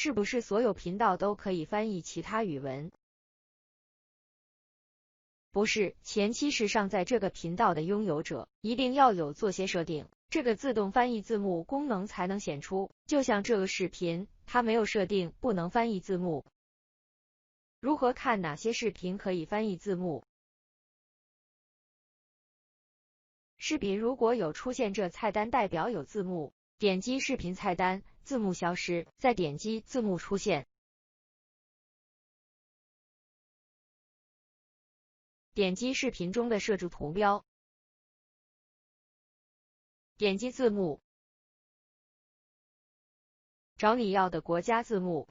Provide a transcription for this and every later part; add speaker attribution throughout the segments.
Speaker 1: 是不是所有频道都可以翻译其他语文？不是，前期是上载这个频道的拥有者一定要有做些设定，这个自动翻译字幕功能才能显出。就像这个视频，它没有设定不能翻译字幕。如何看哪些视频可以翻译字幕？视频如果有出现这菜单，代表有字幕，点击视频菜单，字幕消失，再点击字幕出现。点击视频中的设置图标，点击字幕，找你要的国家字幕。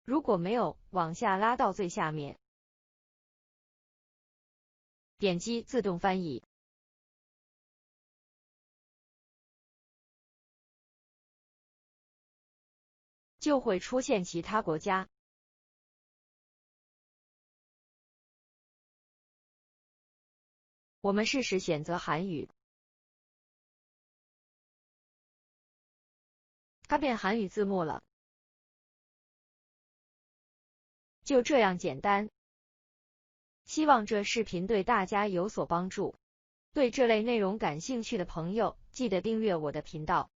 Speaker 1: 如果没有，往下拉到最下面，点击自动翻译，就会出现其他国家。我们试试选择韩语，它变韩语字幕了。就这样简单。希望这视频对大家有所帮助。对这类内容感兴趣的朋友，记得订阅我的频道。